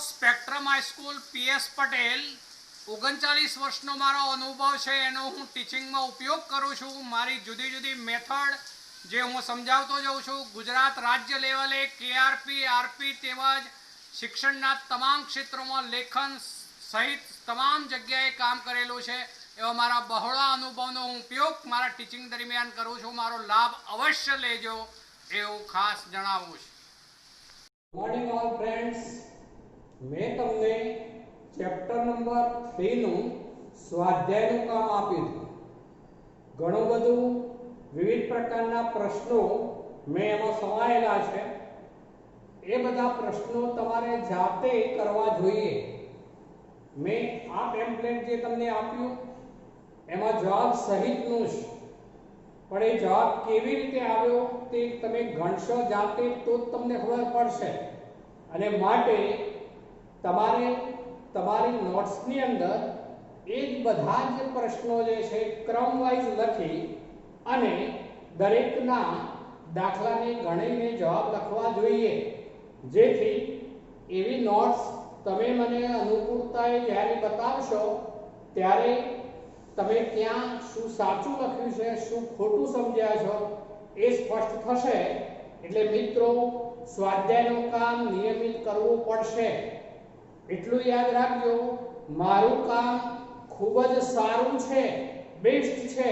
Spectrum high school PS Patel 39 વર્ષનો મારો અનુભવ છે એનો હું ટીચિંગમાં ઉપયોગ કરું છું. મારી જુદી જુદી મેથડ જે હું સમજાવતો જાઉં છું. ગુજરાત રાજ્ય લેવલે કેઆરપી આરપી તેમજ શિક્ષણના તમામ ક્ષેત્રોમાં લેખન સહિત તમામ જગ્યાએ કામ કરેલું છે. એવા મારા બહોળા અનુભવનો હું ઉપયોગ મારા ટીચિંગ દરમિયાન કરું છું. મારો લાભ અવશ્ય લેજો એવું ખાસ જણાવું છું. મોર્નિંગ ઓલ ફ્રેન્ડ્સ, મેં તમને ચેપ્ટર નંબર 3 નું સ્વાધ્યાયનું કામ આપ્યું હતું. ઘણું બધું વિવિધ પ્રકારના પ્રશ્નો મેં એમાં સમાયેલા છે. એ બધા પ્રશ્નો તમારે જાતે કરવા જોઈએ. મેં આ ટેમ્પલેટ જે તમને આપ્યું એમાં જવાબ સહિતનું છે, પણ એ જવાબ કેવી રીતે આવ્યો તે તમે ગણશો જાતે તો જ તમને ખબર પડશે. અને માટે તમારે તમારી નોટ્સની અંદર એ જ બધા જ પ્રશ્નો જે છે ક્રમ વાઇઝ લખી અને દરેકના દાખલાને ગણીને જવાબ લખવા જોઈએ, જેથી એવી નોટ્સ તમે મને અનુકૂળતાએ જ્યારે બતાવશો ત્યારે તમે ક્યાં શું સાચું લખ્યું છે, શું ખોટું સમજ્યા છો એ સ્પષ્ટ થશે. એટલે મિત્રો, સ્વાધ્યાયનું કામ નિયમિત કરવું પડશે. એટલું યાદ રાખજો, મારું કામ ખૂબ જ સારું છે, બેસ્ટ છે,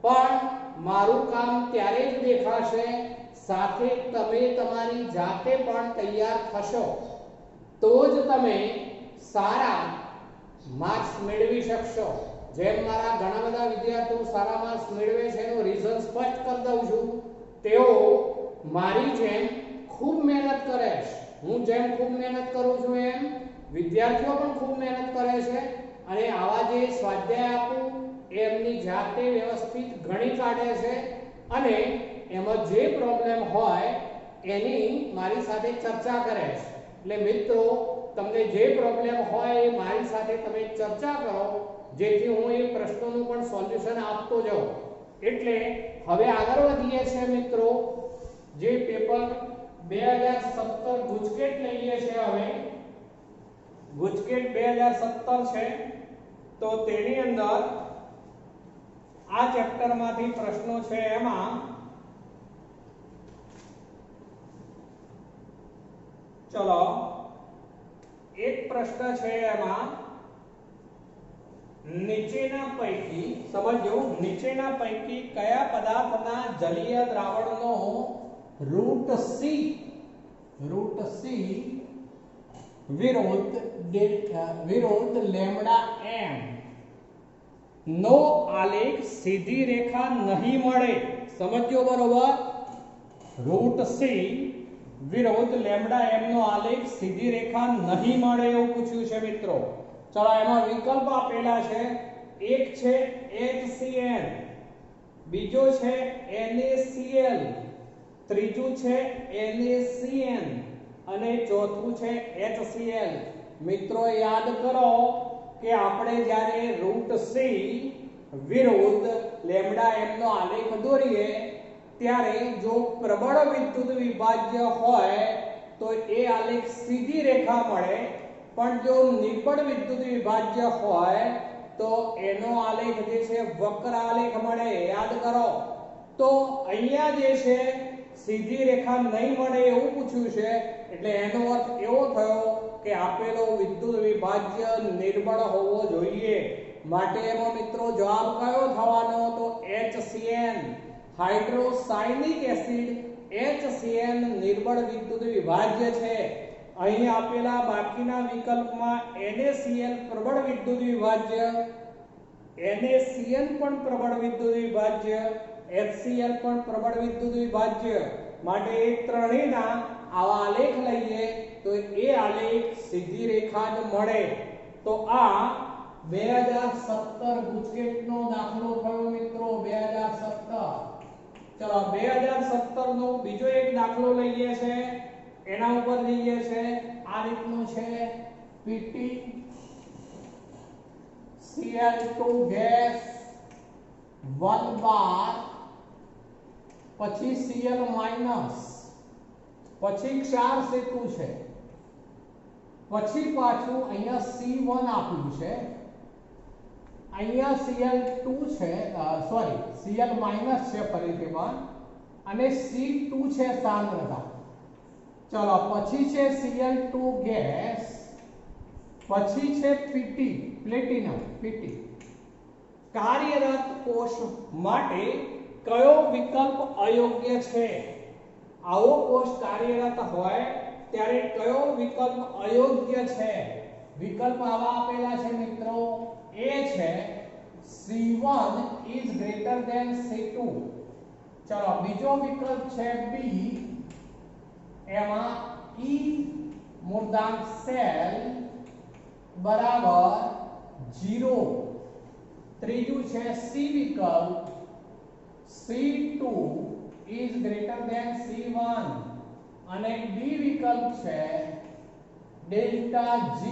પણ મારું કામ ત્યારે જ દેખાશે સાથે તમે તમારી જાતે પણ તૈયાર થશો તો જ તમે સારા માર્ક્સ મેળવી શકશો. જેમ મારા ઘણા બધા વિદ્યાર્થીઓ સારા માર્ક્સ મેળવે છે એનું રીઝન સ્પષ્ટ કરી દઉં છું. તેઓ મારી જેમ ખૂબ મહેનત કરે છે. હું જેમ ખૂબ મહેનત કરું છું એમ વિદ્યાર્થીઓ પણ ખૂબ મહેનત કરે છે અને આવા જે સ્વાધ્યાય આપું એમની જાતે વ્યવસ્થિત ગણી કાઢે છે અને એમાં જે પ્રોબ્લેમ હોય એની મારી સાથે ચર્ચા કરે છે. એટલે મિત્રો, તમને જે પ્રોબ્લેમ હોય એ મારી સાથે તમે ચર્ચા કરો, જેથી હું એ પ્રશ્નોનું પણ સોલ્યુશન આપતો જાઉં. એટલે હવે આગળ વધીએ છીએ મિત્રો. જે પેપર 2017 ગુજકેટ લઈએ છે, હવે ગુજકેટ 2017 છે, તો તેની અંદર આ ચેપ્ટરમાંથી પ્રશ્નો છે. એમાં ચલો એક પ્રશ્ન છે, એમાં નીચેના પૈકી સમજો, નીચેના પૈકી કયા પદાર્થના જલીય દ્રાવણનો રૂટ સી વિરુદ્ધ લેમ્ડા એમ નો આલેખ સીધી રેખા નહીં મળે. સમજો બરોબર. રૂટ સી વિરુદ્ધ લેમ્ડા એમ નો આલેખ સીધી રેખા નહીં મળે એવું પૂછ્યું છે મિત્રો. ચલો એમાં વિકલ્પ આપેલા છે. એક છે HCl, બીજો છે NaCl, ત્રીજું છે NaCN અને ચોથું છે HCl. મિત્રો યાદ કરો કે આપણે જ્યારે રૂટ સી વિરુદ્ધ લેમ્ડા એમ નો આલેખ દોરીએ ત્યારે જો પ્રબળ વિદ્યુત વિભાજ્ય હોય તો એ આલેખ સીધી રેખા મળે, પણ જો નિર્બળ વિદ્યુત વિભાજ્ય હોય તો એનો આલેખ જે છે વક્ર આલેખ મળે. યાદ કરો. તો અહીંયા જે છે સીધી રેખા નહીં મળે એવું પૂછ્યું છે, એટલે એનો અર્થ એવો થયો કે આપેલો વિદ્યુત વિભાજ્ય નિર્બળ હોવો જોઈએ. માટે એનો મિત્રો જવાબ કયો થવાનો? તો HCN, હાઇડ્રોસાયનિક એસિડ HCN નિર્બળ વિદ્યુત વિભાજ્ય છે. અહીં આપેલા બાકીના વિકલ્પમાં NaCl પ્રબળ વિદ્યુત વિભાજ્ય, NaCN પણ પ્રબળ વિદ્યુત વિભાજ્ય, HCl પણ પ્રબળ વિદ્યુત વિભાજ્ય. માટે એ ત્રણેયના આવા આલેખ લઈએ તો એ આલેખ સીધી રેખા જ મળે. તો આ 2017 ગુજકેટનો દાખલો થયો મિત્રો. 2017. ચલો 2017 નો બીજો એક દાખલો લઈએ છે. એના ઉપર લઈએ છે આ રીતનું છે. PT Cl2 ગેસ 1 બાર, પછી Cl માઈનસ, પછી ક્ષાર સેતુ છે. પછી પાછું અહીંયા C1 આપ્યું છે, અહીંયા Cl2 છે, સોરી Cl માઈનસ છે ફરીથી પણ, અને C2 છે સાંદ્રતા. ચલો પછી છે Cl2 ગેસ, પછી છે Pt પ્લેટિનમ Pt. કાર્યરત કોષ માટે કયો વિકલ્પ અયોગ્ય છે? આવો કોષ કાર્યરત હોય ત્યારે કયો વિકલ્પ અયોગ્ય છે? વિકલ્પ આવા આપેલા છે મિત્રો. એ છે C1 is greater than C2. ચલો બીજો વિકલ્પ છે B, એમાં E મૂર્ધાંક સેલ બરાબર 0. ત્રીજું છે C વિકલ્પ, C2 is greater than C1. અને D વિકલ્પ છે ડેલ્ટા G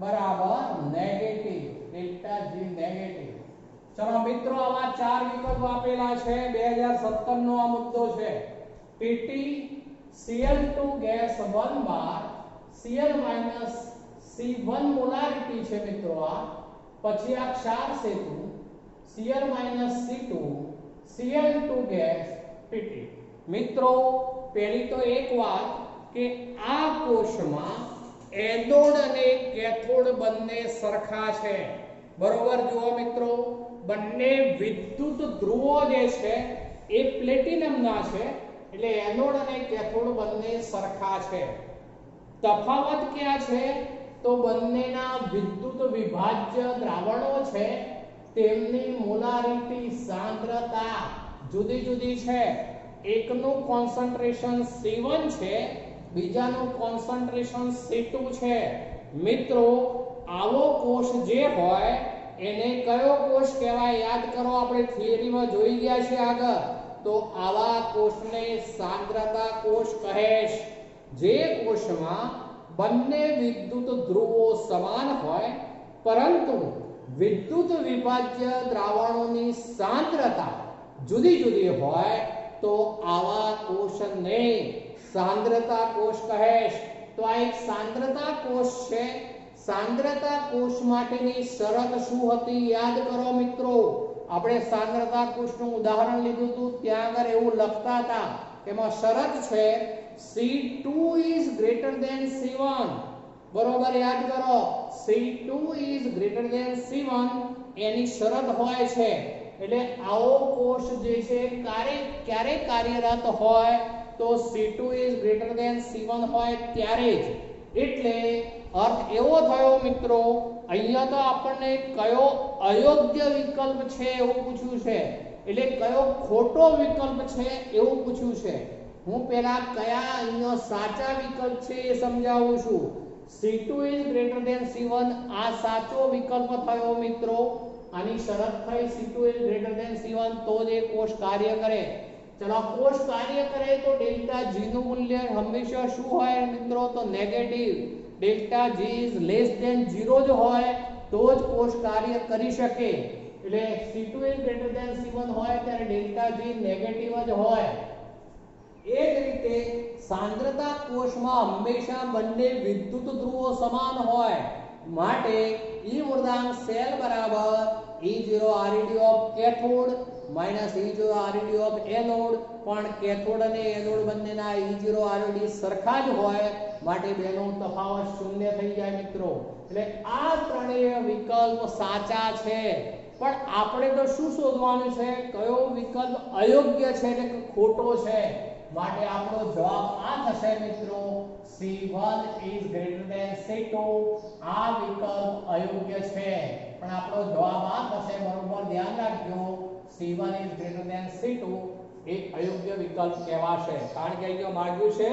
બરાબર નેગેટિવ, ડેલ્ટા G નેગેટિવ. ચલો મિત્રો આવા ચાર વિકલ્પો આપેલા છે. 2017 નો આ મુદ્દો છે. Pt Cl2 ગેસ 1 બાર, Cl માઈનસ C1 મોલારિટી છે મિત્રો આ. પછી આ ક્ષાર સેતુ Cl minus C2 Cl2 gas Pt. મિત્રો પહેલી તો એક વાત કે આ કોષમાં એનોડ અને કેથોડ બંને સરખા છે. બરોબર જુઓ મિત્રો, બંને વિદ્યુત ધ્રુવો જે છે એ પ્લેટિનમના છે, એટલે એનોડ અને કેથોડ બંને સરખા છે. તફાવત ક્યાં છે? તો બંનેના વિદ્યુત વિભાજ્ય દ્રાવણો છે, તેમની મોલારિટી સાંદ્રતા જુદી જુદી છે. એકનું કોન્સન્ટ્રેશન C1 છે, બીજાનું કોન્સન્ટ્રેશન C2 છે. મિત્રો આવો કોષ જે હોય એને કયો કોષ કહેવાય? યાદ કરો, આપણે થિયરીમાં જોઈ ગયા છે આગળ. તો આવા કોષને સાંદ્રતા કોષ કહે છે. જે કોષમાં બંને વિદ્યુત ધ્રુવો સમાન હોય પરંતુ વિદ્યુત વિભાજ્ય દ્રાવણોની સાંદ્રતા જુદી જુદી હોય તો આવા કોષને સાંદ્રતા કોષ કહે છે. તો આ એક સાંદ્રતા કોષ છે. સાંદ્રતા કોષ માટેની શરત શું હતી? યાદ કરો મિત્રો, આપણે સાંદ્રતા કોષનું ઉદાહરણ લીધું હતું, ત્યાં આગળ એવું લખતા હતા કે એમાં શરત છે C2 is greater than C1. બરોબર યાદ કરો, C2 is greater than C1 એની શરત હોય છે. એટલે આવો કોષ જે છે ક્યારે કાર્યરત હોય? તો C2 is greater than C1 હોય ત્યારે જ. એટલે અર્થ એવો થયો મિત્રો, અહીંયા તો આપણને કયો અયોગ્ય વિકલ્પ છે એવું પૂછ્યું છે, એટલે કયો ખોટો વિકલ્પ છે એવું પૂછ્યું છે. હું પહેલા કયા અહીંયા સાચા વિકલ્પ છે એ સમજાવું છું. C2 is greater than C1 આ સાચો વિકલ્પ થયો મિત્રો. આની શરત થઈ C2 is greater than C1 તો જ એ કોષ કાર્ય કરે. ચલો કોષ કાર્ય કરે તો ડેલ્ટા G નું મૂલ્ય હંમેશા શું હોય મિત્રો? તો negative. Delta G is less than 0 જ હોય તો જ કોષ કાર્ય કરી શકે. એટલે C2 is greater than C1 હોય ત્યારે ડેલ્ટા G નેગેટિવ જ હોય. એ જ રીતે સાંદ્રતા કોષમાં હંમેશા બંને વિદ્યુત ધ્રુવો સમાન હોય માટે E મૂર્ધાંક સેલ બરાબર E0 ReD of cathode minus E0 ReD of anode. પણ કેથોડ અને એનોડ બંનેના E0 ReD સરખા જ હોય માટે બેનો તફાવત શૂન્ય થઈ જાય મિત્રો. એટલે આ ત્રણેય વિકલ્પ સાચા છે. પણ આપણે તો શું શોધવાનું છે? કયો વિકલ્પ અયોગ્ય છે એટલે કે ખોટો છે? માટે આપણો જવાબ આ થશે મિત્રો, C1 is greater than C2. આ વિકલ્પ અયોગ્ય છે. પણ આપણો જવાબ આ થશે. બરોબર ધ્યાન રાખજો, C1 is greater than C2 એ અયોગ્ય વિકલ્પ કહેવાશે. કારણ કે અહીંયા માંગ્યું છે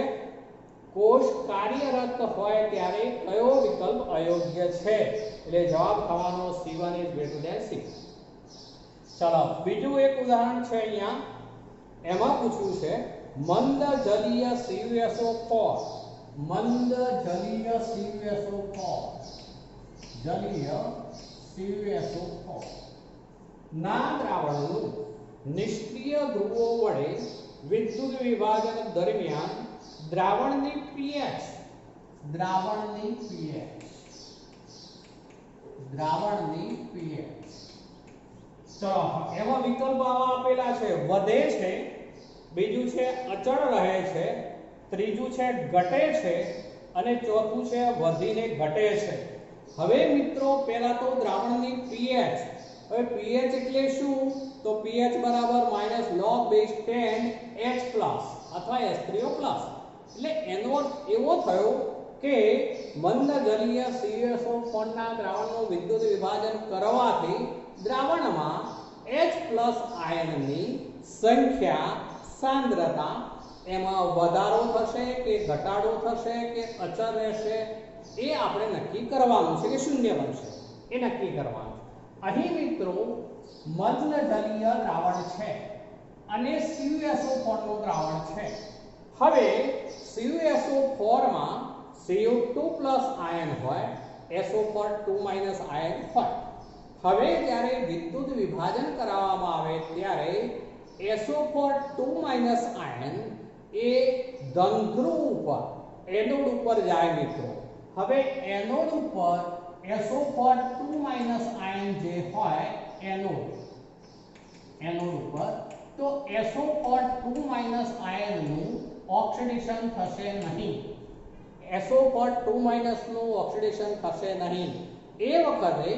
કોષ કાર્યરત હોય ત્યારે કયો વિકલ્પ અયોગ્ય છે, એટલે જવાબ થવાનો C1 is greater than C2. ચલો બીજું એક ઉદાહરણ છે અહીંયા, એમાં પૂછ્યું છે મંદ જલીય CuSO4. મંદ જલીય CuSO4 જલીય CuSO4 ના દ્રાવણનું નિષ્ક્રિય ધ્રુવો વડે વિદ્યુત વિભાજન દરમિયાન દ્રાવણની pH દ્રાવણની pH, દ્રાવણની pH. ચલો એવા વિકલ્પ આવા આપેલા છે, વધે છે, બીજું છે અચળ રહે છે, ત્રીજું છે ઘટે છે અને ચોથું છે વધીને ઘટે છે. હવે મિત્રો પહેલા તો દ્રાવણની pH. હવે pH એટલે શું? તો pH બરાબર -log base 10 H+ અથવા H3O+. એટલે એનો અર્થ એવો થયો કે મંદ જલીય CuSO4 ના દ્રાવણનું વિદ્યુત વિભાજન કરવાથી દ્રાવણમાં H+ આયનની સંખ્યા, સાંદ્રતા એમાં વધારો થશે કે ઘટાડો થશે કે અચળ રહેશે એ આપણે નક્કી કરવાનું છે કે શૂન્ય બનશે એ નક્કી કરવાનું. અહીં મિત્રો મંદ જલીય દ્રાવણ છે અને CuSO4 નું દ્રાવણ છે. હવે CuSO4 માં Cu2+ આયન હોય, SO4 2- આયન હોય. હવે જ્યારે વિદ્યુત વિભાજન કરાવવામાં આવે ત્યારે SO4 2- આયન એ ધન ધ્રુવ ઉપર એનોડ ઉપર જાય મિત્રો. હવે એનોડ ઉપર SO4 2- આયન જે હોય એનોડ ઉપર, તો SO4 2- આયનનું ઓક્સિડેશન થશે નહીં. SO4 2- નું ઓક્સિડેશન થશે નહીં. એ વખતે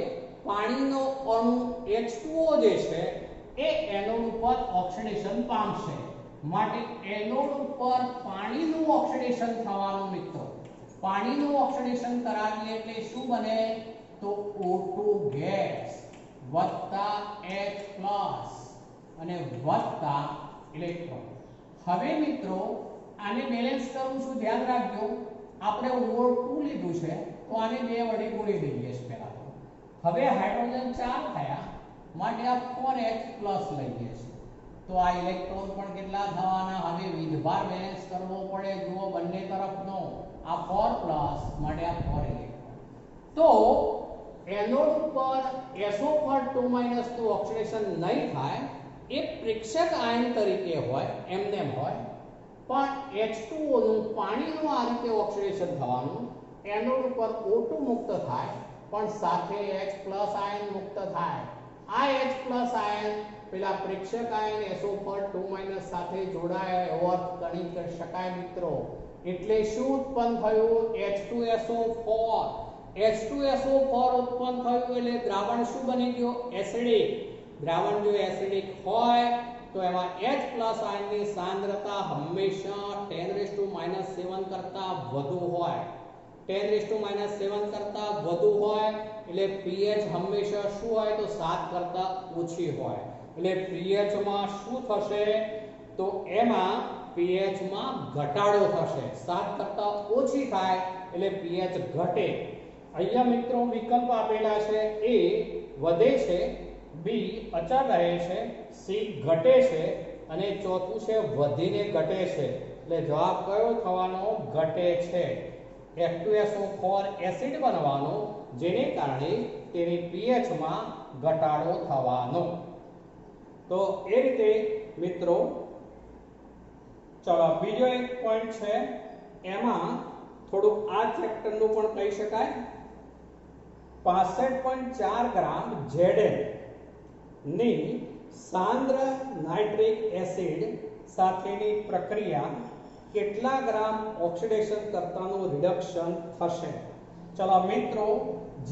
પાણીનો અણુ H2O જે છે એ એનોડ ઉપર ઓક્સિડેશન પામશે. માટે એનોડ ઉપર પાણીનું ઓક્સિડેશન થવાનું મિત્રો. પાણીનું ઓક્સિડેશન કરાવીએ એટલે શું બને? તો O2 ગેસ વત્તા H+ અને વત્તા ઇલેક્ટ્રોન. હવે મિત્રો આને બેલેન્સ કરવું છું, ધ્યાન રાખજો. આપણે O2 લીધું છે તો આને 2 વડે ગુણી દઈએ છે પહેલા તો. હવે હાઇડ્રોજન 4 થયા માટે આ 4H+ લઈએ છીએ. તો આ ઇલેક્ટ્રોન પણ કેટલા થવાના? હવે વિધભાર બેલેન્સ કરવો પડે. જુઓ બંને તરફનો આ 4+ માટે આ 4 ઇલેક્ટ્રોન. તો એનોડ ઉપર SO4 2- નું ઓક્સિડેશન નહીં થાય, એ પ્રેક્ષક આયન તરીકે હોય, એમનેમ હોય. પણ H2O નું પાણીનું આ રીતે ઓક્સિડેશન થવાનું. એનોડ ઉપર O2 મુક્ત થાય પણ સાથે H+ આયન મુક્ત થાય. આ H+ આયન પેલા પ્રેક્ષક આયન SO4 2- સાથે જોડાય એવો અર્થ ગણી કરી શકાય મિત્રો. એટલે શું ઉત્પન્ન થયું? H2SO4. H2SO4 ઉત્પન્ન થયું એટલે દ્રાવણ શું બની ગયો? એસિડિક. દ્રાવણ જો એસિડિક હોય તો એમાં H+ આયનની સાંદ્રતા હંમેશા 10⁻⁻7 કરતા વધુ હોય. 10⁻⁷ કરતા વધુ હોય એટલે pH હંમેશા શું હોય? તો 7 કરતા ઓછી હોય. એટલે pH માં શું થશે? તો એમાં pH માં ઘટાડો થશે. 7 કરતા ઓછી થાય એટલે pH ઘટે. અહીંયા મિત્રો વિકલ્પ આપેલા છે. A વધે છે, B અચળ રહે છે, C ઘટે છે અને ચોથું છે વધીને ઘટે છે. એટલે જવાબ કયો થવાનો? ઘટે છે. H2SO4 એસિડ બનવાનો, જેને કારણે તેની pH માં ઘટાડો થવાનો. તો એ રીતે મિત્રો ચલો બીજો એક પોઈન્ટ છે, એમાં થોડું આ ચેપ્ટરનું પણ કહી શકાય. 65.4 ગ્રામ Zn ની સાંદ્ર નાઇટ્રિક એસિડ સાથેની પ્રક્રિયા કેટલા ગ્રામ ઓક્સિડેશન કરતાનું રિડક્શન થશે? ચલો મિત્રો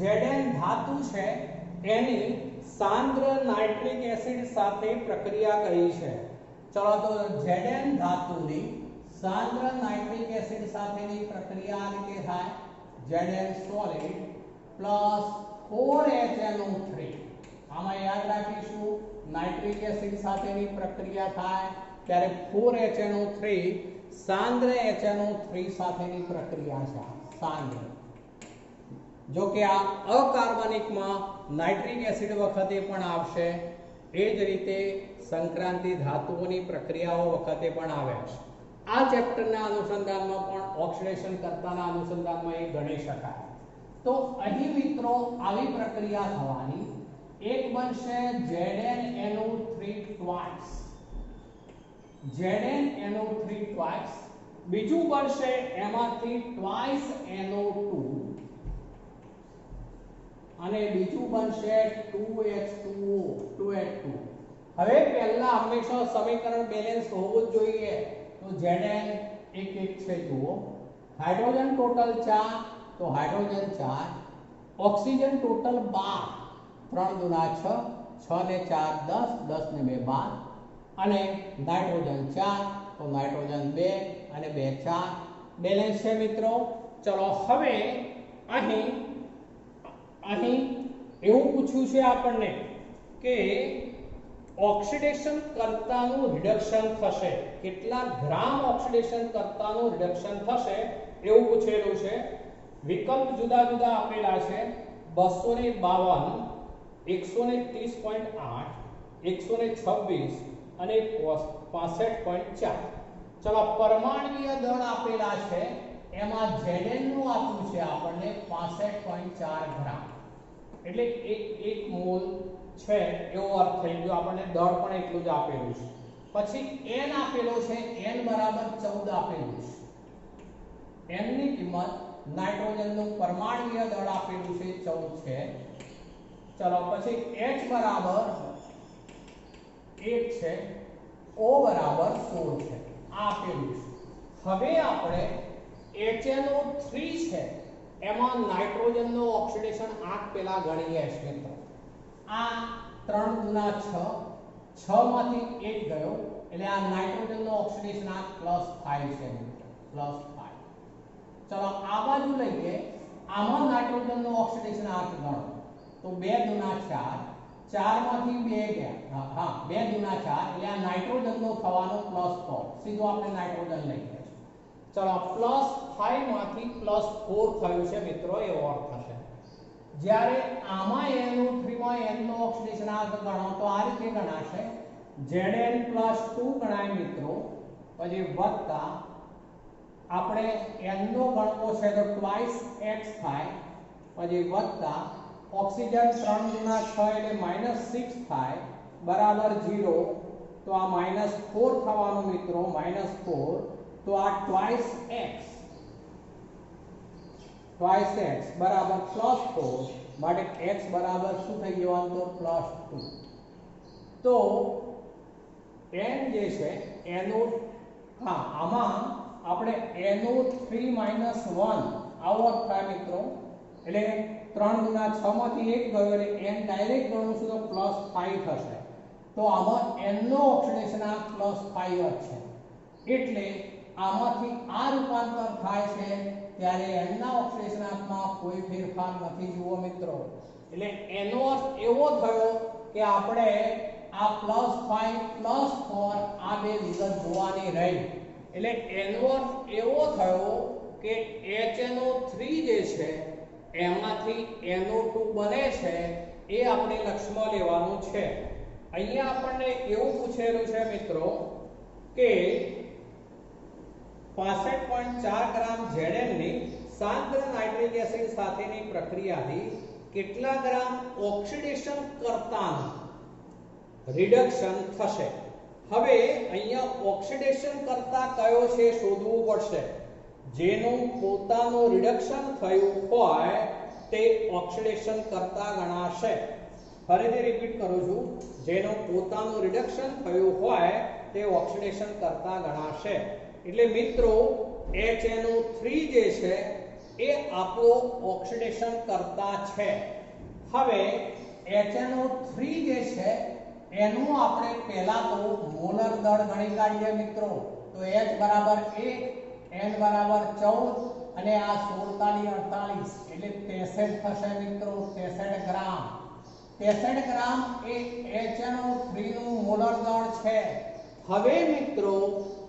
Zn ધાતુ છે એની સાંદ્ર નાઇટ્રિક એસિડ સાથે પ્રક્રિયા કહી છે. ચલો તો Zn ધાતુની સાંદ્ર નાઇટ્રિક એસિડ સાથેની પ્રક્રિયા આ રીતે થાય. Zn solid plus 4HNO3. આમાં યાદ રાખીશું નાઇટ્રિક એસિડ સાથેની પ્રક્રિયા થાય ત્યારે 4HNO3 સાંદ્ર HNO3 સાથેની પ્રક્રિયા છે. સાંદ્ર જો કે આ અકાર્બનિકમાં નાઇટ્રિક એસિડ વખતે પણ આવશે, એ જ રીતે સંક્રાંતિ ધાતુઓની પ્રક્રિયાઓ વખતે પણ આવે છે. આ ચેપ્ટરના અનુસંધાનમાં પણ ઓક્સિડેશન કરતાના અનુસંધાનમાં એ ગણી શકાય. તો અહીં મિત્રો આવી પ્રક્રિયા થવાની. એક બનશે ZnNO3 twice, ZnNO3 twice બીજું બનશે એમાંથી ટ્વાઇસ NO2 અને બીજું બનશે 2H2O. હવે પહેલા હંમેશા સમીકરણ બેલેન્સ હોવું જ જોઈએ. તો Zn એક છે. જુઓ, હાઇડ્રોજન ટોટલ 4, તો હાઇડ્રોજન 4, ઓક્સિજન ટોટલ 12, 3 દુના 6, 6 ને 4 10, 10 ને 2 12, અને નાઇટ્રોજન 4, તો નાઇટ્રોજન 2 અને 2 4 બેલેન્સ છે મિત્રો. ચલો હવે અહીં એવું પૂછ્યું છે આપણને કે ઓક્સિડેશન કરતાનું રિડક્શન થશે, કેટલા ગ્રામ ઓક્સિડેશન કરતાનું રિડક્શન થશે એવું પૂછેલું છે. વિકલ્પ જુદા જુદા આપેલા છે. 252, 130.8, 126 અને 65.4. ચલો પરમાણ્વીય દળ આપેલા છે, એમાં Zn નું આપ્યું છે આપણને 65.4 ગ્રામ, એટલે એક મોલ છે એવો અર્થ થઈ ગયો. આપણને દળ પણ એટલું જ આપેલું છે. પછી n આપેલો છે, n બરાબર 14 આપેલું છે. n ની કિંમત નાઇટ્રોજનનું પરમાણ્વીય દળ આપેલું છે 14 છે. ચલો પછી H બરાબર 1 છે, O બરાબર 16 છે, આ આપેલું છે. હવે આપણે HNO3 છે એમાં નાઇટ્રોજનનો ઓક્સિડેશન આંક પેલા ગણીએ છીએ. મિત્રો આ 3 ગુના 6, 6 માંથી 1 ગયો એટલે આ નાઇટ્રોજનનો ઓક્સિડેશન આંક +5 છે મિત્રો, +5. ચલો આ બાજુ લઈએ, આમાં નાઇટ્રોજનનો ઓક્સિડેશન આંક ગણો તો 2 દુના 4, 4 માંથી 2 ગયા, હા 2 દુના 4 એટલે આ નાઇટ્રોજનનો થવાનો +4, સીધો આપણે નાઇટ્રોજન લઈએ. ચલો +5 માંથી +4 થયું છે મિત્રો, એવો અર્થ થશે. જ્યારે આમાં NO3 માં n નો ઓક્સિડેશન આંક ગણો તો આ રીતે ગણાશે. Zn +2 ગણાય મિત્રો, પછી વત્તા આપણે n નો ગણવો છે તો ટ્વાઇસ x થાય, પછી વત્તા ઓક્સિજન 3 ગુના 6 એટલે -6 થાય, બરાબર 0. તો આ -4 થવાનું મિત્રો, -4. તો આ ટ્વાઇસ x બરાબર +4, માટે x બરાબર શું થઈ જવાનું તો +2. તો n જે છે આમાં આપણે NO3 - 1 આવો અર્થ થાય મિત્રો. એટલે 3 ગુના 6 માંથી 1 ગયો એટલે n ડાયરેક્ટ ગણું છું તો +5 થશે. તો આમાં n નો ઓક્સિડેશન આંક +5 જ છે, એટલે આમાંથી આ રૂપાંતર થાય છે ત્યારે n ના ઓક્સિડેશન આંકમાં કોઈ ફેરફાર નથી. જુઓ મિત્રો, એટલે એનો અર્થ એવો થયો કે આપણે આ +5 +4 આ બે વિગત જોવાની રહી. એટલે એનો અર્થ એવો થયો કે HNO3 જે છે એમાંથી NO2 બને છે, એ આપણે લક્ષમાં લેવાનું છે. અહીંયા આપણને એવું પૂછેલું છે મિત્રો કે 65.4 ગ્રામ Zn ની સાંદ્ર નાઇટ્રિક એસિડ સાથેની પ્રક્રિયાથી કેટલા ગ્રામ ઓક્સિડેશન કરતાનું રિડક્શન થશે. હવે અહીંયા ઓક્સિડેશન કરતા કયો છે શોધવું પડશે. જેનું પોતાનું રિડક્શન થયું હોય તે ઓક્સિડેશન કરતા ગણાશે. ફરીથી રિપીટ કરું છું, જેનું પોતાનું રિડક્શન થયું હોય તે ઓક્સિડેશન કરતા ગણાશે. એટલે મિત્રો HNO3 જે છે એ આપણો ઓક્સિડેશન કરતા છે. હવે HNO3 જે છે એનું આપણે પહેલા તો મોલર દળ ગણી કાઢીએ મિત્રો. તો H બરાબર 1, N બરાબર 14 અને આ 16 48 એટલે 63 થશે મિત્રો, 63 ગ્રામ. 63 ગ્રામ એ HNO3 નું મોલર દળ છે. હવે મિત્રો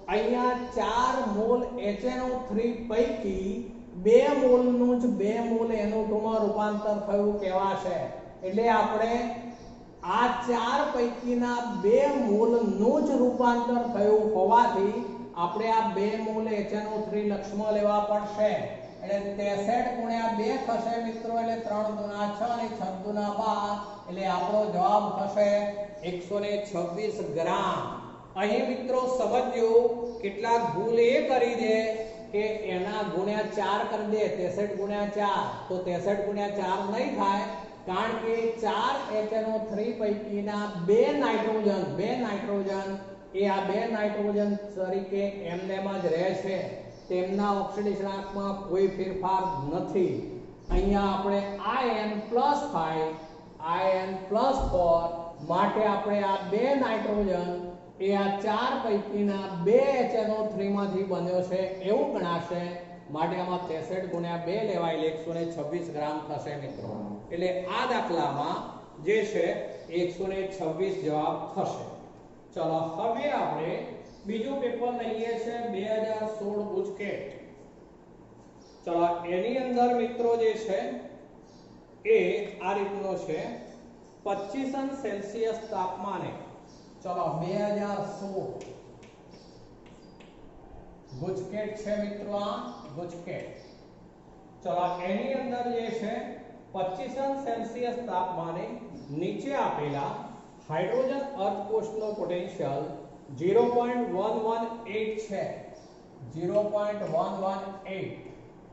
અહીંયા 4 મોલ HNO3 પૈકી 2 મોલનું જ 2 મોલ NO2 માં રૂપાંતર થયું કહેવાશે. એટલે આપણે આ 4 પૈકીના 2 મોલનું જ રૂપાંતર થયું હોવાથી આપણે આ 2 મોલ HNO3 લક્ષમાં લેવા પડશે. એટલે 63 ગુણ્યા 2 થશે મિત્રો, એટલે 3 દુના 6 અને 6 દુના 12, એટલે આપણો જવાબ થશે 126 ગ્રામ. અહીં મિત્રો સમજો કેટલાક ભૂલ એ કરી દે કે એના ગુણ્યા 4 કરી દે 63 ગુણ્યા 4 તો 63 ગુણ્યા 4 નહીં થાય કારણ કે 4 HNO3 પૈકીના બે નાઇટ્રોજન એ આ બે નાઇટ્રોજન તરીકે એમનેમ જ રહે છે, તેમના ઓક્સિડેશનાંકમાં કોઈ ફેરફાર નથી. અહીંયા આપણે In+5 માટે આપણે આ બે નાઇટ્રોજન એ આ 4 પૈકીના બે HNO3 માંથી બન્યો છે એવું ગણાશે. માટે આમાં 63 ગુણ્યા 2 લેવાય એટલે 126 ગ્રામ થશે મિત્રો. એટલે આ દાખલામાં જે છે 126 જવાબ થશે. ચલો હવે આપણે બીજું પેપર લઈએ છે 2016 ગુજકેટ. ચલો એની અંદર મિત્રો જે છે એ આ રીતનો છે 25 સેલ્સિયસ તાપમાને. ચલો 2016 ગુજકેટ છે મિત્રો, આ ગુજકેટ. ચલો એની અંદર જે છે 25 સેલ્સિયસ તાપમાને નીચે આપેલા હાઇડ્રોજન અર્ધકોષનો પોટેન્શિયલ 0.118 છે. 0.118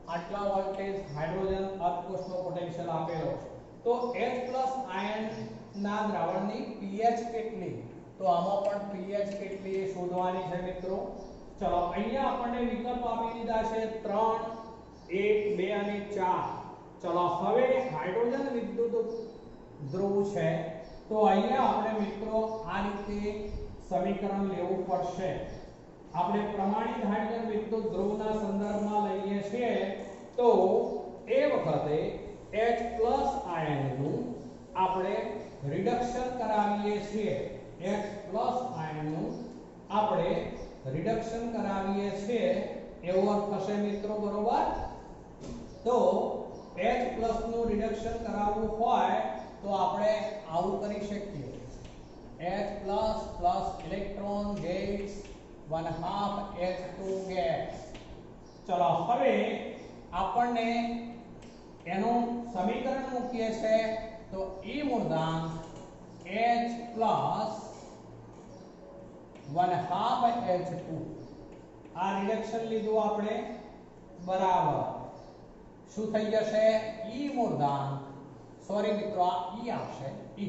આટલા વોલ્ટેજ હાઇડ્રોજન અર્ધકોષનો પોટેન્શિયલ આપેલો છે. તો H+ આયન ના દ્રાવણની pH કેટલી? તો આમાં પણ pH કેટલી એ શોધવાની છે મિત્રો. ચલો અહીંયા આપણને વિકલ્પ આપી દીધા છે 3, 1, 2 અને 4. ચલો હવે હાઇડ્રોજન વિદ્યુત ધ્રુવ છે તો અહીંયા આપણે મિત્રો આ રીતે સમીકરણ લેવું પડશે. આપણે પ્રમાણિત હાઇડ્રોજન વિદ્યુત ધ્રુવના સંદર્ભમાં લઈએ છીએ તો એ વખતે H+ આયનનું આપણે રિડક્શન કરાવીએ છીએ. H+ આયનનું આપણે રિડક્શન કરાવીએ છીએ એવો અર્થ થશે મિત્રો, બરોબર? તો H+ નું રિડક્શન કરાવવું હોય તો આપણે આવું કરી શકીએ. H+ electron gets 1/2 H2 gas. ચલો હવે આપણને એનું સમીકરણ મૂકીએ છે તો E મૂળાંક H+ 1/2 H2 આ રિડક્શન લીધું આપણે બરાબર શું થઈ જશે? E મૂળાંક સોરી મિત્રો આ E આવશે E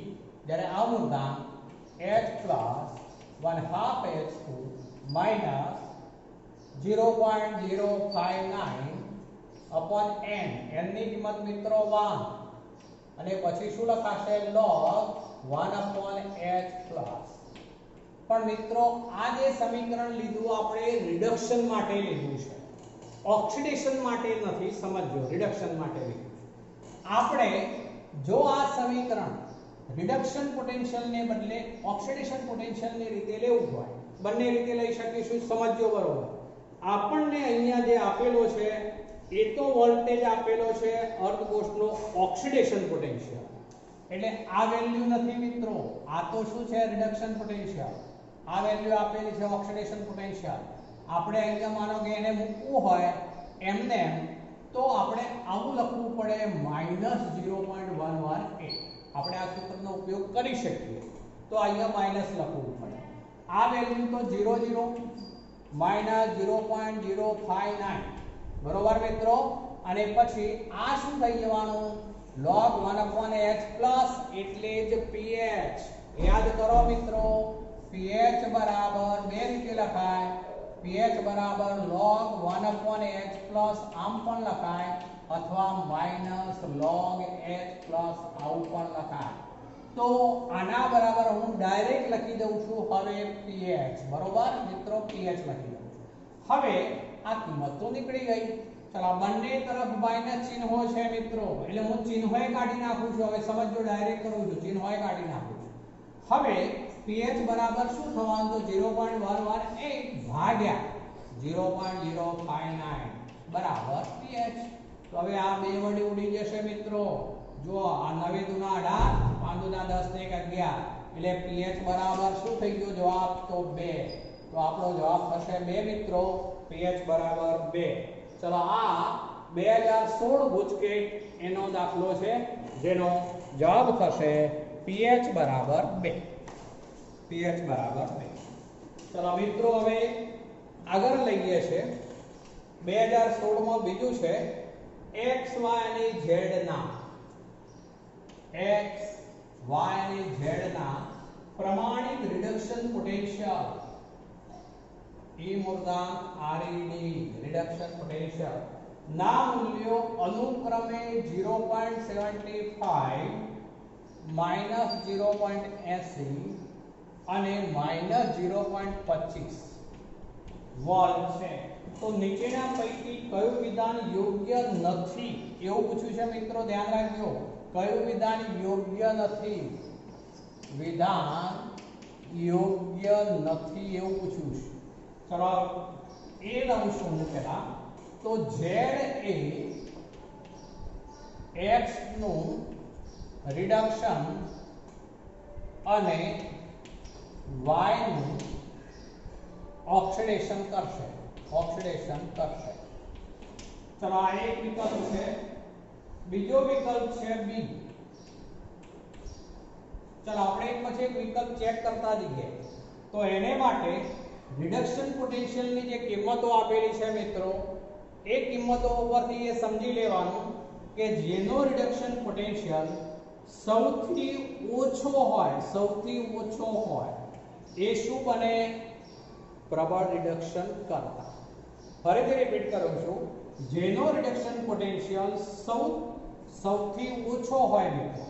જ્યારે આ મૂળાંક H+ 1/2 H2 minus 0.059 upon n. n ની કિંમત મિત્રો 1 અને પછી શું લખાશે? log 1/h+. પણ મિત્રો આ જે સમીકરણ લીધું આપણે રિડક્શન માટે લીધું છે, ઓક્સિડેશન માટે નથી. સમજો, રિડક્શન માટે લીધું. આપણે જો આ સમીકરણ રિડક્શન પોટેન્શિયલ ને બદલે ઓક્સિડેશન પોટેન્શિયલ ની રીતે લેવું હોય, બંને રીતે લઈ શકીશું. સમજો બરોબર. આપણને અહીંયા જે આપેલો છે એ તો વોલ્ટેજ આપેલો છે અર્ધકોષનો ઓક્સિડેશન પોટેન્શિયલ, એટલે આ વેલ્યુ નથી મિત્રો. આ તો શું છે? Reduction potential. આ વેલ્યુ આપેલી છે ઓક્સિડેશન પોટેન્શિયલ. આપણે અહીંયા માનો કે એને મૂકવું હોય એમને તો આપણે આવું લખવું પડે -0.118. આપણે આ સૂત્રનો ઉપયોગ કરી શકીએ તો અહીંયા માઈનસ લખવું પડે. આ વેલ્યુ તો 0.059 બરોબર મિત્રો. અને પછી આ શું થઈ જવાનું? log 1/h+ એટલે જ pH. યાદ કરો મિત્રો, pH બરાબર બે રીતે લખાય. pH બરાબર log 1/h+ આમ પણ લખાય અથવા માઈનસ log h+ આવું પણ લખાય. તો આના બરાબર હું ડાયરેક્ટ લખી દઉં છું હવે pH. બરોબર મિત્રો, pH લખી દઉં છું. હવે આ કિંમત તો નીકળી ગઈ. ચલો બંને તરફ માઈનસ ચિહ્નો છે મિત્રો, એટલે હું ચિહ્નોય કાઢી નાખું છું. હવે સમજો, ડાયરેક્ટ કરું છું, ચિહ્નોય કાઢી નાખું છું. હવે pH બરાબર શું થવાનું? તો 0.118 ભાગ્યા 0.059 બરાબર pH. તો હવે આ બે વડે ઉડી જશે મિત્રો. જો આ 9 દુના 18, 5 દુના 10 ને 11 એટલે pH બરાબર શું થઈ ગયો? જવાબ તો 2. તો આપણો જવાબ થશે 2 મિત્રો. pH બરાબર 2. ચલો આ 2016 ગુજકેટ એનો દાખલો છે જેનો જવાબ થશે pH બરાબર 2. pH બરાબર 2. ચલો મિત્રો હવે આગળ લઈએ છે 2016 માં બીજું છે x y અને z ના x y અને z ના પ્રમાણિત reduction potential E મૂર્ધાંક RED reduction potential ના મૂલ્યો અનુક્રમે 0.75 -0.80 અને -0.25 વોલ્ટ છે. તો નીચેના પૈકી કયું વિધાન યોગ્ય નથી એવું પૂછ્યું છે મિત્રો, ધ્યાન રાખજો. કયું વિધાન યોગ્ય નથી? વિધાન યોગ્ય નથી એવું પૂછ્યું છે. ચલો એ લઉં છું હું પહેલા. તો z એ x નું રિડક્શન અને y નું ઓક્સિડેશન કરશે. ચલો આ એક વિકલ્પ છે. બીજો વિકલ્પ છે બી. ચલો આપણે એક પછી એક વિકલ્પ ચેક કરતા જઈએ. તો એને માટે રિડક્શન પોટેન્શિયલની જે કિંમતો આપેલી છે મિત્રો, એ કિંમતો ઉપરથી એ સમજી લેવાનું કે જેનો રિડક્શન પોટેન્શિયલ સૌથી ઓછો હોય એ શું બને? પ્રબળ રિડક્શન કરતા. ફરીથી રિપીટ કરું છું, જેનો રિડક્શન પોટેન્શિયલ સૌથી ઓછો હોય મિત્રો,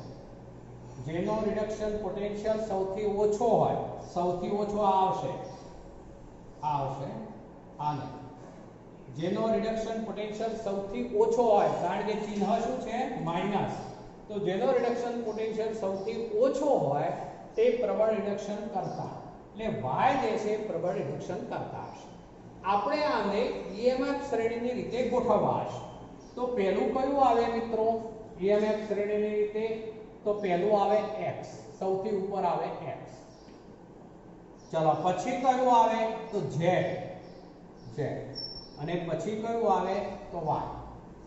જેનો રિડક્શન પોટેન્શિયલ સૌથી ઓછો હોય, સૌથી ઓછો આવશે આને. જેનો રિડક્શન પોટેન્શિયલ સૌથી ઓછો હોય, કારણ કે ચિહ્ન શું છે? માઈનસ. તો જેનો રિડક્શન પોટેન્શિયલ સૌથી ઓછો હોય તે પ્રબળ રિડક્શન કરતા, એટલે y જે છે પ્રબળ રિડક્શન કરતા હશે. આપણે આને EMF શ્રેણીની રીતે ગોઠવવા હશે. તો પહેલું કયું આવે મિત્રો EMF શ્રેણીની રીતે? તો પહેલું આવે x, સૌથી ઉપર આવે x. ચલો પછી કયું આવે? તો z અને પછી કયું આવે? તો y.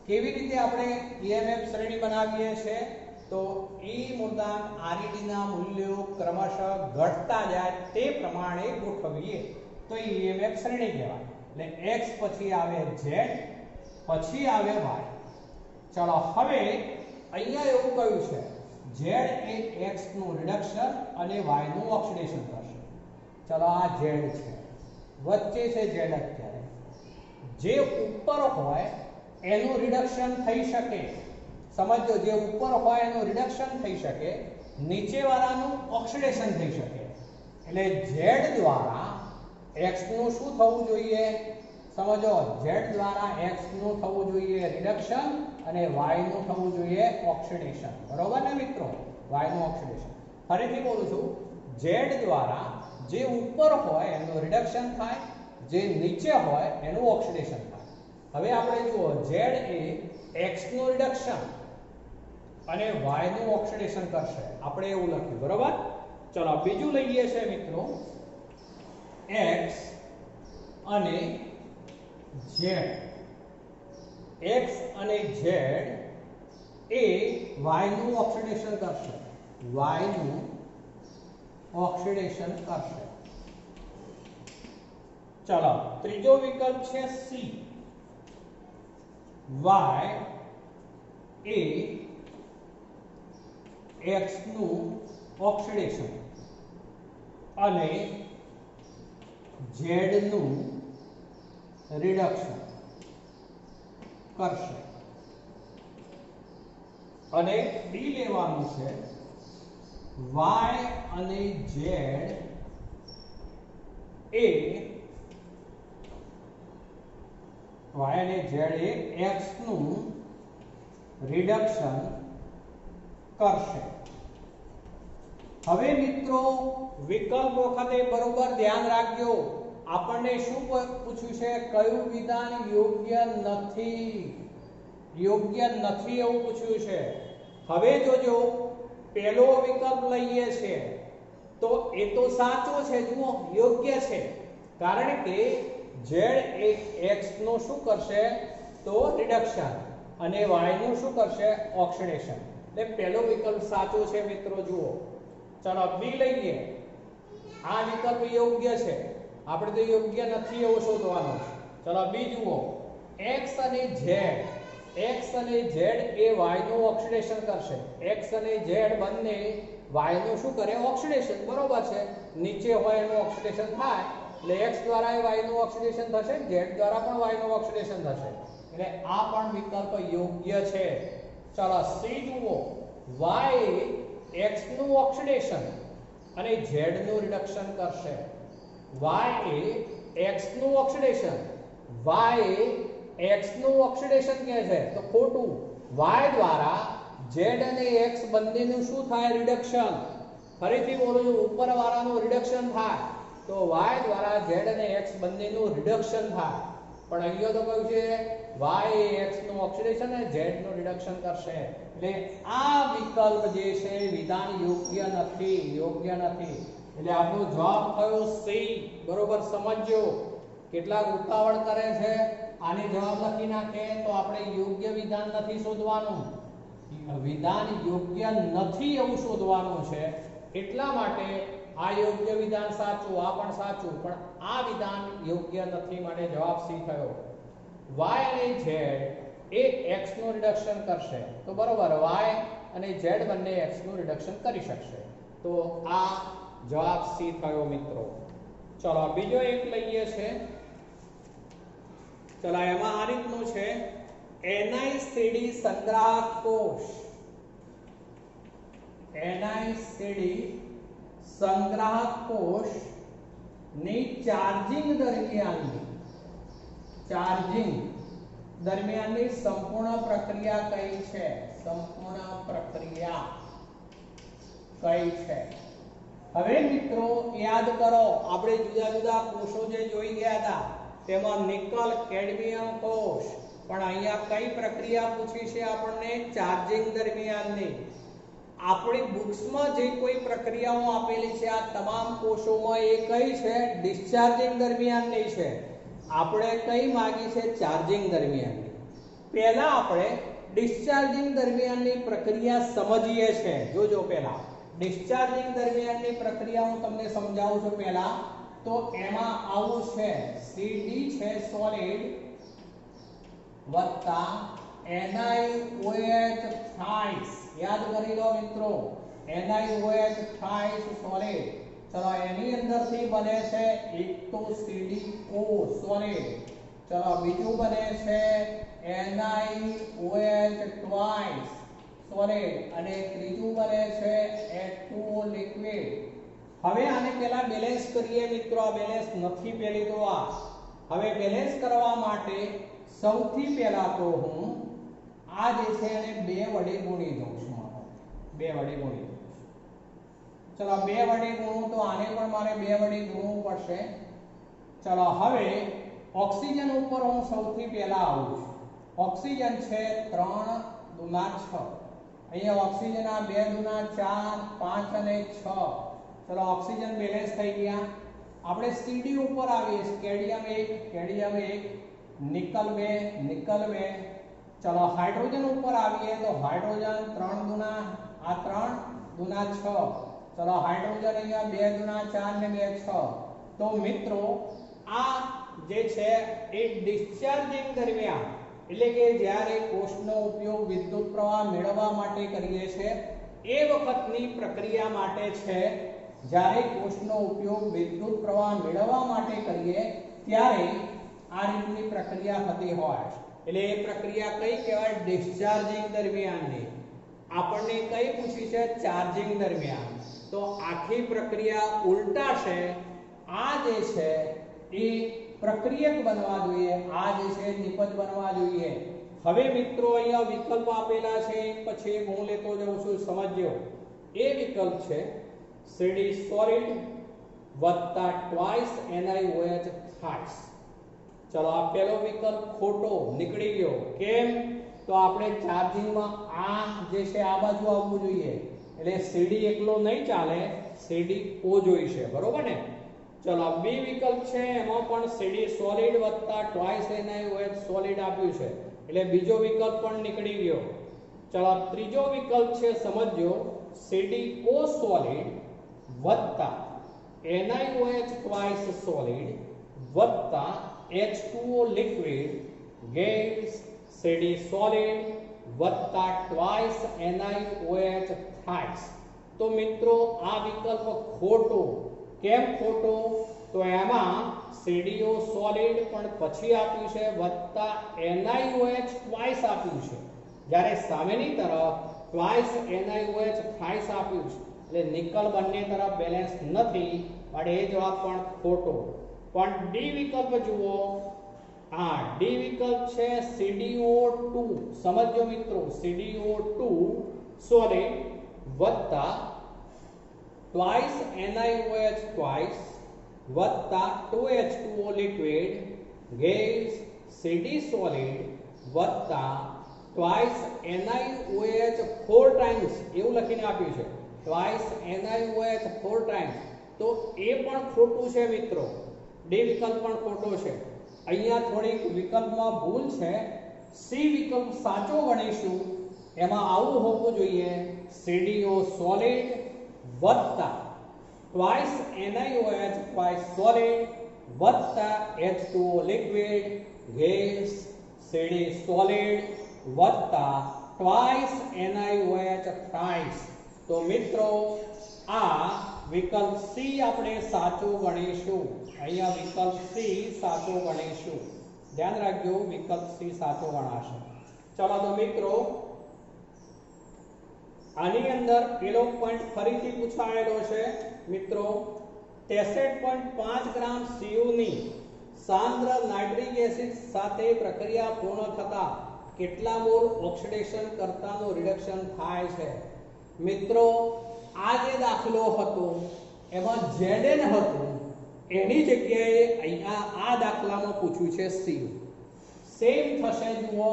કેવી રીતે આપણે EMF શ્રેણી બનાવીએ છીએ? તો E મૂર્ધાંક RED ના મૂલ્યો ક્રમશઃ ઘટતા જાય તે પ્રમાણે ગોઠવીએ તો EMF શ્રેણી કહેવાય. એટલે x પછી આવે z, પછી આવે y. ચલો હવે અહીંયા એવું કહ્યું છે z એ x નું રિડક્શન અને y નું ઓક્સિડેશન કરશે. ચલો આ z છે, વચ્ચે છે z. અત્યારે જે ઉપર હોય એનું રિડક્શન થઈ શકે. સમજો, જે ઉપર હોય એનું રિડક્શન થઈ શકે, નીચેવાળાનું ઓક્સિડેશન થઈ શકે. એટલે z દ્વારા x નું શું થવું જોઈએ? સમજો, z દ્વારા x નું થવું જોઈએ રિડક્શન અને y નું થવું જોઈએ ઓક્સિડેશન. બરોબર ને મિત્રો? y નું ઓક્સિડેશન. ફરીથી બોલું છું, z દ્વારા જે ઉપર હોય એનું રિડક્શન થાય, જે નીચે હોય એનું ઓક્સિડેશન થાય. હવે આપણે જુઓ, z એ x નું રિડક્શન અને y નું ઓક્સિડેશન કરશે. આપણે એવું લખ્યું. બરોબર? ચલો બીજું લઈએ છે મિત્રો x અને z. x અને z એ y નું ઓક્સિડેશન કરશે. y નું ઓક્સિડેશન કરશે. ચલો ત્રીજો વિકલ્પ છે c. y એ x નું ઓક્સિડેશન અને z નું રિડક્શન કરશે. અને ડી લેવાનું છે y અને z એ x નું રિડક્શન કરશે. હવે મિત્રો વિકલ્પ વખતે બરોબર ધ્યાન રાખજો. આપણને શું પૂછ્યું છે? કયું વિધાન યોગ્ય નથી એવું પૂછ્યું છે. હવે જોજો, પહેલો વિકલ્પ લઈએ છે તો એ તો સાચો છે, જુઓ યોગ્ય છે, કારણ કે z એ x નું શું કરશે? તો રિડક્શન અને y નું શું કરશે? ઓક્સિડેશન. એટલે પહેલો વિકલ્પ સાચો છે મિત્રો, જુઓ. ચલો બી લઈએ. આ વિકલ્પ યોગ્ય છે. આપણે તો યોગ્ય નથી એવું શોધવાનું છે. ચલો બી જુઓ, x અને z, x અને z એ y નું ઓક્સિડેશન કરશે. x અને z બંને y નું શું કરે? ઓક્સિડેશન. બરોબર છે, નીચે હોય એનું ઓક્સિડેશન થાય એટલે x દ્વારા y નું ઓક્સિડેશન થશે, z દ્વારા પણ y નું ઓક્સિડેશન થશે, એટલે આ પણ વિકલ્પ યોગ્ય છે. ચલો સી જુઓ, y x નું ઓક્સિડેશન અને z નું રિડક્શન કરશે. y એ x નું ઓક્સિડેશન, y એ x નું ઓક્સિડેશન કહે છે તો ખોટું. y દ્વારા z અને x બંનેનું શું થાય? રિડક્શન. ફરીથી બોલું છું, ઉપરવાળાનું રિડક્શન થાય તો y દ્વારા z અને x બંનેનું રિડક્શન થાય. પણ અહીંયા તો કહ્યું છે y એ x નું ઓક્સિડેશન અને z નું રિડક્શન કરશે, એટલે આ વિકલ્પ જે છે વિધાન યોગ્ય નથી, યોગ્ય નથી. એટલે આપણો જવાબ થયો સી. બરોબર સમજજો, કેટલાક ઉતાવળ કરે છે, આને જવાબ લખી નાખે તો આપણે યોગ્ય વિધાન નથી શોધવાનું, વિધાન યોગ્ય નથી એવું શોધવાનું છે. એટલા માટે આ યોગ્ય વિધાન સાચું, આ પણ સાચું, પણ આ વિધાન યોગ્ય નથી, માટે જવાબ સી થયો. y અને z એ x નું રિડક્શન કરશે તો બરોબર, y અને z બંને x નું રિડક્શન કરી શકશે, તો આ જવાબ સી થયો મિત્રો. ચલો બીજો એક લઈએ છે. ચલો એમાં આ રીતનું છે, NiCd સંગ્રાહક કોષ, NiCd સંગ્રાહક કોષ ની ચાર્જિંગ દરમિયાનની સંપૂર્ણ પ્રક્રિયા કઈ છે? સંપૂર્ણ પ્રક્રિયા કઈ છે? હવે મિત્રો યાદ કરો, આપણે જુદા જુદા કોષો જે જોઈ ગયા હતા તેમાં નિકલ કેડમિયમ કોષ, પણ અહીંયા કઈ પ્રક્રિયા પૂછી છે આપણને? ચાર્જિંગ દરમિયાનની. આપણી બુક્સમાં જે કોઈ પ્રક્રિયાઓ આપેલી છે આ તમામ કોષોમાં એ કઈ છે? ડિસ્ચાર્જિંગ દરમિયાનની છે. આપણે કઈ માંગી છે? ચાર્જિંગ દરમિયાનની. પહેલા આપણે ડિસ્ચાર્જિંગ દરમિયાનની પ્રક્રિયા સમજીએ છે. જોજો, પહેલા ડિસ્ચાર્જિંગ દરમિયાનની પ્રક્રિયા હું તમને સમજાવું છું. પહેલા તો એમાં આવું છે, Cd છે સોલિડ વત્તા NiOH થ્રાઇસ. યાદ કરી લો મિત્રો, NiOH થ્રાઇસ સોલિડ. ચલો એની અંદરથી બને છે એક તો CdO સોલિડ, ચલો બીજું બને છે NiOH ટ્વાઇસ સોલિડ અને ત્રીજું બને છે H2O લિક્વિડ. હવે આને પહેલા બેલેન્સ કરીએ મિત્રો, આ બેલેન્સ નથી પેલી તો આ. હવે બેલેન્સ કરવા માટે સૌથી પહેલા તો હું આ જે છે એને 2 વડે ગુણી દઉં છું. 2 વડે ગુણી દઉં છું. ચલો 2 વડે ગુણું તો આને પણ મારે 2 વડે ગુણવું પડશે. ચલો હવે ઓક્સિજન ઉપર હું સૌથી પહેલા આવું છું. ઓક્સિજન છે 3 દુના 6. અહીંયા ઓક્સિજન આ 2 દુના 4, 5 અને 6. ચલો ઓક્સિજન બેલેન્સ થઈ ગયા. આપણે Cd ઉપર આવીએ, કેડમિયમ 1, કેડમિયમ 1, નિકલ 2, નિકલ 2. ચલો હાઇડ્રોજન ઉપર આવીએ તો હાઇડ્રોજન 3 દુના આ 3 દુના 6. ચલો હાઇડ્રોજન અહીંયા 2 દુના 4 ને 2 6. તો મિત્રો આ જે છે એ ડિસ્ચાર્જિંગ દરમિયાન, એટલે કે જ્યારે કોષનો ઉપયોગ વિદ્યુત પ્રવાહ મેળવવા માટે કરીએ છીએ એ વખતની પ્રક્રિયા માટે છે. જ્યારે કોષનો ઉપયોગ વિદ્યુત પ્રવાહ મેળવવા માટે કરીએ ત્યારે આ રીતની પ્રક્રિયા થતી હોય, એટલે એ પ્રક્રિયા કઈ કહેવાય? ડિસ્ચાર્જિંગ દરમિયાનની. આપણને કઈ પૂછી છે? ચાર્જિંગ દરમિયાન. તો આખી પ્રક્રિયા ઉલટાશે. આ જે છે એ પ્રક્રિયક બનવા જોઈએ, આ જે છે નિપજ બનવા જોઈએ. હવે મિત્રો અહીંયા વિકલ્પ આપેલા છે, પછી હું લેતો જાઉં છું, સમજજો. એ વિકલ્પ છે Cd સોલિડ વત્તા ટ્વાઇસ NiOH થ્રાઇસ. ચલો આ પહેલો વિકલ્પ ખોટો નીકળી ગયો. કેમ? તો આપણે ચાર્જિંગમાં આ જે છે આ બાજુ આવવું જોઈએ, એટલે Cd એકલો નહીં ચાલે, CdO જોઈશે. બરોબર ને? ચલો બી વિકલ્પ છે, એમાં પણ Cd સોલિડ વત્તા ટ્વાઇસ NiOH સોલિડ આપ્યું છે, એટલે બીજો વિકલ્પ પણ નીકળી ગયો. ચલો ત્રીજો વિકલ્પ છે, સમજજો, CdO સોલિડ વત્તા NiOH twice solid વત્તા H2O liquid gives CD solid વત્તા twice NiOH thrice. તો મિત્રો આ વિકલ્પ ખોટો. કેમ ખોટો? તો એમાં CDO સોલિડ પણ પછી આપ્યું છે વત્તા NiOH twice આપ્યું છે, જ્યારે સામેની તરફ twice NiOH thrice આપ્યું છે. એટલે નિકલ બંને તરફ બેલેન્સ નથી, માટે એ જવાબ પણ ખોટો. પણ ડી વિકલ્પ જુઓ. હા, ડી વિકલ્પ છે CDO2. સમજો મિત્રો, CDO2 સોલિડ વત્તા twice NiOH twice વત્તા 2H2O liquid gives CD solid વત્તા twice NiOH 4 times એવું લખીને આપ્યું છે. twice NiOH 4 times. તો એ પણ ખોટું છે મિત્રો. ડી વિકલ્પ પણ ખોટો છે. અહીંયા થોડીક વિકલ્પમાં ભૂલ છે. સી વિકલ્પ સાચો ગણીશું. એમાં આવું હોવું જોઈએ CDO solid વત્તા twice NiOH twice solid વત્તા H2O liquid gives CD solid વત્તા twice NiOH thrice. તો મિત્રો આ વિકલ્પ સી આપણે સાચો ગણીશું. અહીંયા વિકલ્પ સી સાચો ગણીશું. ધ્યાન રાખજો, વિકલ્પ સી સાચો ગણાશે. ચલો તો મિત્રો આની અંદર પેલો પોઈન્ટ ફરીથી પૂછાયેલો છે મિત્રો. 63.5 ગ્રામ CU ની સાંદ્ર નાઇટ્રિક એસિડ સાથે પ્રક્રિયા પૂર્ણ થતા કેટલા મોલ ઓક્સિડેશન કરતાનું રિડક્શન થાય છે? મિત્રો આ જે દાખલો હતો એમાં Zn હતું, એની જગ્યાએ અહીંયા આ દાખલામાં પૂછ્યું છે CU. સેમ થશે. જુઓ,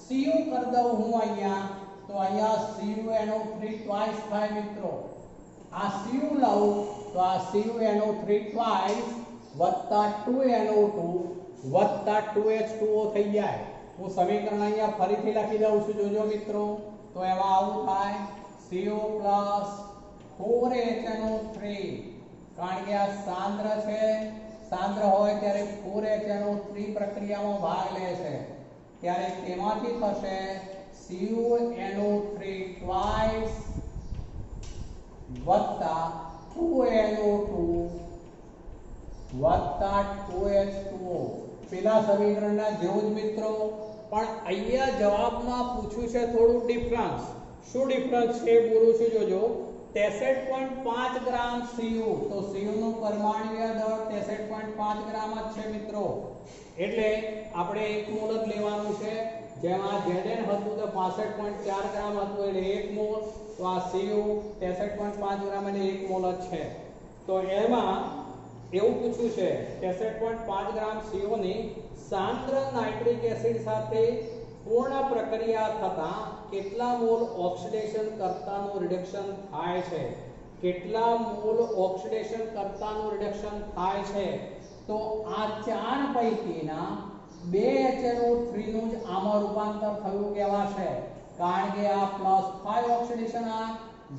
CU કરી દઉં હું અહીંયા, તો અહીંયા CuNO3 twice થાય મિત્રો. આ CU લઉં તો આ CuNO3 twice વત્તા 2NO2 વત્તા 2H2O થઈ જાય. હું સમીકરણ અહીંયા ફરીથી લખી દઉં છું, જોજો મિત્રો. તો એમાં આવું થાય CO પ્લસ 4HNO3, કારણ કે આ સાંદ્ર છે. સાંદ્ર હોય ત્યારે 4HNO3 પ્રક્રિયામાં ભાગ લે છે, ત્યારે તેમાંથી થશે CuNO3 twice વત્તા 2NO2 વત્તા 2H2O. પેલા સમીકરણના જેવું જ મિત્રો, પણ અહીંયા જવાબમાં પૂછ્યું છે થોડું ડિફરન્સ. શું ડિફરન્સ છે બોલું છું, જોજો. 63.5 ગ્રામ CU, તો CU નું પરમાણ્વીય દળ 63.5 ગ્રામ જ છે મિત્રો. એટલે આપણે 1 મોલ જ લેવાનું છે. જેમાં Zn હતું તો 65.4 ગ્રામ હતું, એટલે 1 મોલ. તો આ CU 63.5 ગ્રામ એટલે 1 મોલ જ છે. તો એમાં એવું પૂછ્યું છે 63.5 ગ્રામ CO ની સાંદ્ર નાઇટ્રિક એસિડ સાથે પૂર્ણ પ્રક્રિયા થતા કેટલા મોલ ઓક્સિડેશન કરતાનું રિડક્શન થાય છે? કેટલા મોલ ઓક્સિડેશન કરતાનું રિડક્શન થાય છે? તો આ ચાર પૈકીના 2HNO3 નું જ આમાં રૂપાંતર થયું કહેવાશે, કારણ કે આ +5 ઓક્સિડેશન આ,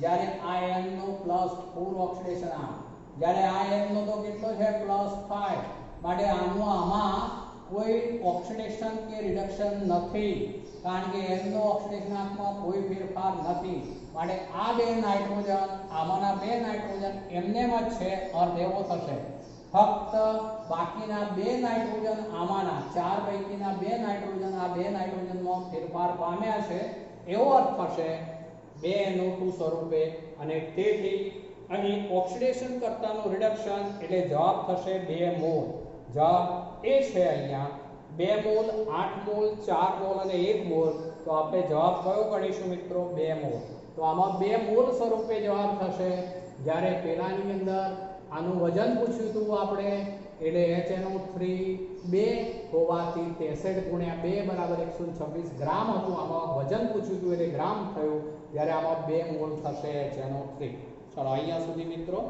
જ્યારે આ N નું +4 ઓક્સિડેશન આ, જ્યારે આ N નો તો કેટલો છે +5, માટે આનું આમાં કોઈ ઓક્સિડેશન કે રિડક્શન નથી, કારણ કે N નો ઓક્સિડેશનાંકમાં કોઈ ફેરફાર નથી. માટે આ બે નાઇટ્રોજન, આમાંના બે નાઇટ્રોજન એમનેમ જ છે, અર્થ એવો થશે. ફક્ત બાકીના બે નાઇટ્રોજન, આમાંના ચાર પૈકીના બે નાઇટ્રોજન આ બે નાઇટ્રોજનમાં ફેરફાર પામ્યા છે, એવો અર્થ થશે 2NO2 સ્વરૂપે. અને તેથી અહીં ઓક્સિડેશન કરતાનું રિડક્શન એટલે જવાબ થશે 2 મોલ. જવાબ એ છે અહીંયા 2 મોલ, 8 મોલ, 4 મોલ અને 1 મોલ. તો આપણે જવાબ કયો ગણીશું મિત્રો? 2 મોલ. તો આમાં 2 મોલ સ્વરૂપે જવાબ થશે. જ્યારે પેલાની અંદર આનું વજન પૂછ્યું હતું આપણે, એટલે HNO3 2 હોવાથી 63 ગુણ્યા 2 બરાબર 126 ગ્રામ હતું. આમાં વજન પૂછ્યું હતું એટલે ગ્રામ થયું, જ્યારે આમાં 2 મોલ થશે HNO3. ચલો અહીંયા સુધી મિત્રો